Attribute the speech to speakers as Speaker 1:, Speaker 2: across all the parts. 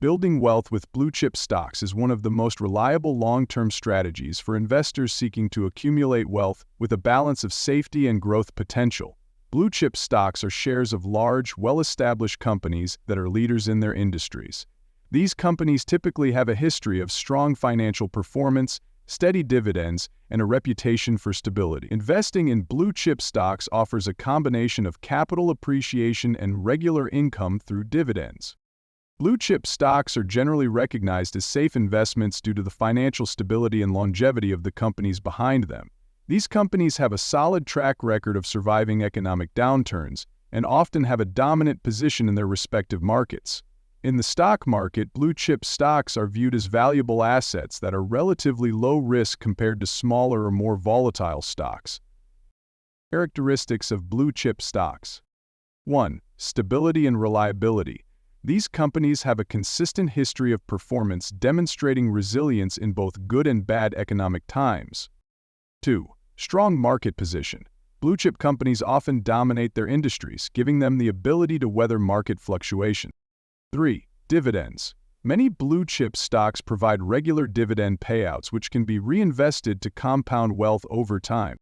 Speaker 1: Building wealth with blue-chip stocks is one of the most reliable long-term strategies for investors seeking to accumulate wealth with a balance of safety and growth potential. Blue-chip stocks are shares of large, well-established companies that are leaders in their industries. These companies typically have a history of strong financial performance, steady dividends, and a reputation for stability. Investing in blue-chip stocks offers a combination of capital appreciation and regular income through dividends. Blue-chip stocks are generally recognized as safe investments due to the financial stability and longevity of the companies behind them. These companies have a solid track record of surviving economic downturns and often have a dominant position in their respective markets. In the stock market, blue-chip stocks are viewed as valuable assets that are relatively low risk compared to smaller or more volatile stocks. Characteristics of blue-chip stocks. 1. Stability and reliability. These companies have a consistent history of performance demonstrating resilience in both good and bad economic times. 2. Strong market position. Blue-chip companies often dominate their industries, giving them the ability to weather market fluctuations. 3. Dividends. Many blue-chip stocks provide regular dividend payouts which can be reinvested to compound wealth over time.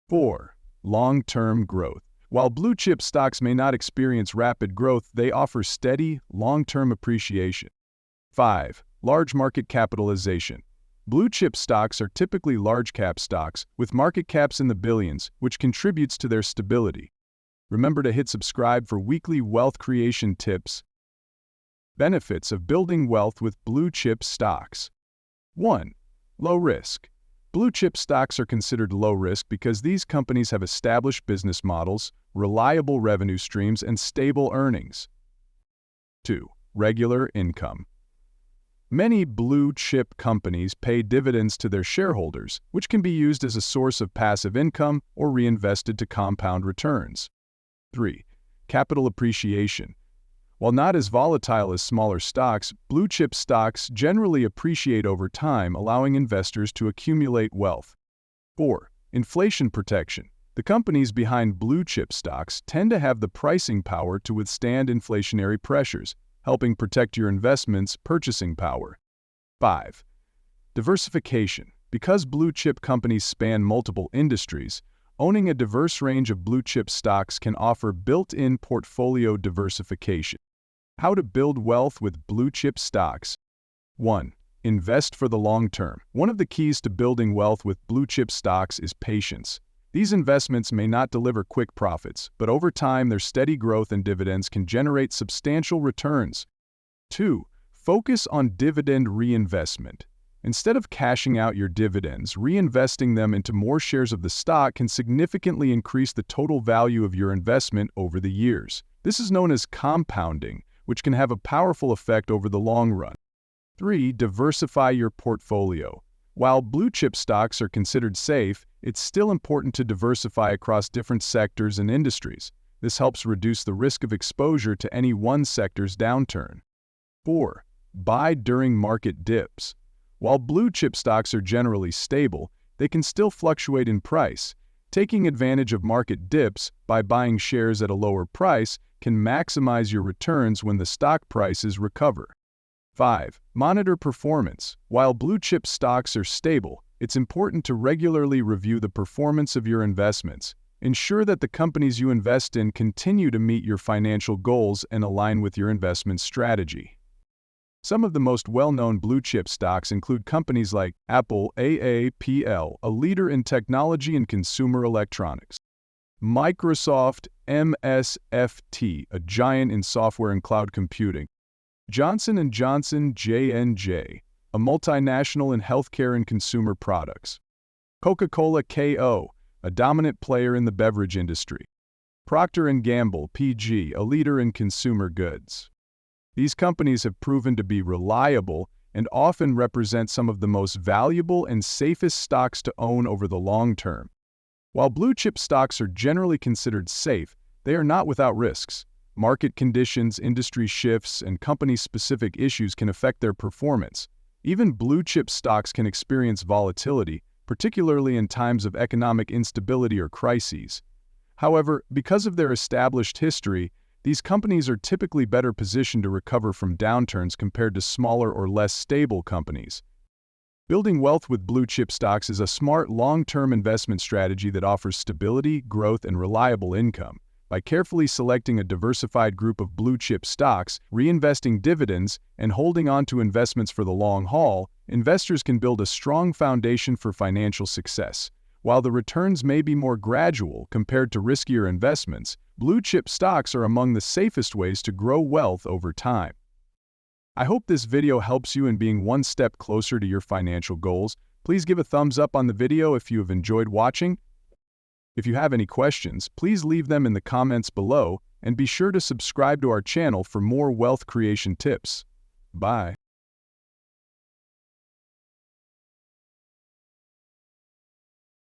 Speaker 1: 4. Long-term growth. While blue-chip stocks may not experience rapid growth, they offer steady, long-term appreciation. 5. Large market capitalization. Blue-chip stocks are typically large-cap stocks, with market caps in the billions, which contributes to their stability. Remember to hit subscribe for weekly wealth creation tips. Benefits of building wealth with blue-chip stocks. 1. Low risk. Blue-chip stocks are considered low risk because these companies have established business models, reliable revenue streams, and stable earnings. 2. Regular income. Many blue-chip companies pay dividends to their shareholders, which can be used as a source of passive income or reinvested to compound returns. 3. Capital appreciation. While not as volatile as smaller stocks, blue-chip stocks generally appreciate over time, allowing investors to accumulate wealth. 4. Inflation protection. The companies behind blue-chip stocks tend to have the pricing power to withstand inflationary pressures, helping protect your investment's purchasing power. 5. Diversification. Because blue-chip companies span multiple industries, owning a diverse range of blue-chip stocks can offer built-in portfolio diversification. How to build wealth with blue-chip stocks. 1. Invest for the long term. One of the keys to building wealth with blue-chip stocks is patience. These investments may not deliver quick profits, but over time their steady growth and dividends can generate substantial returns. 2. Focus on dividend reinvestment. Instead of cashing out your dividends, reinvesting them into more shares of the stock can significantly increase the total value of your investment over the years. This is known as compounding, which can have a powerful effect over the long run. 3. Diversify your portfolio. While blue-chip stocks are considered safe, it's still important to diversify across different sectors and industries. This helps reduce the risk of exposure to any one sector's downturn. 4. Buy during market dips. While blue-chip stocks are generally stable, they can still fluctuate in price. Taking advantage of market dips by buying shares at a lower price can maximize your returns when the stock prices recover. 5. Monitor performance. While blue-chip stocks are stable, it's important to regularly review the performance of your investments. Ensure that the companies you invest in continue to meet your financial goals and align with your investment strategy. Some of the most well-known blue-chip stocks include companies like Apple, AAPL, a leader in technology and consumer electronics; Microsoft, MSFT, a giant in software and cloud computing; Johnson & Johnson, J&J, a multinational in healthcare and consumer products; Coca-Cola, KO, a dominant player in the beverage industry; Procter & Gamble, PG, a leader in consumer goods. These companies have proven to be reliable and often represent some of the most valuable and safest stocks to own over the long term. While blue-chip stocks are generally considered safe, they are not without risks. Market conditions, industry shifts, and company-specific issues can affect their performance. Even blue-chip stocks can experience volatility, particularly in times of economic instability or crises. However, because of their established history, These companies are typically better positioned to recover from downturns compared to smaller or less stable companies. Building wealth with blue-chip stocks is a smart, long-term investment strategy that offers stability, growth, and reliable income. By carefully selecting a diversified group of blue-chip stocks, reinvesting dividends, and holding on to investments for the long haul, investors can build a strong foundation for financial success. While the returns may be more gradual compared to riskier investments, blue-chip stocks are among the safest ways to grow wealth over time. I hope this video helps you in being one step closer to your financial goals. Please give a thumbs up on the video if you have enjoyed watching. If you have any questions, please leave them in the comments below, and be sure to subscribe to our channel for more wealth creation tips. Bye.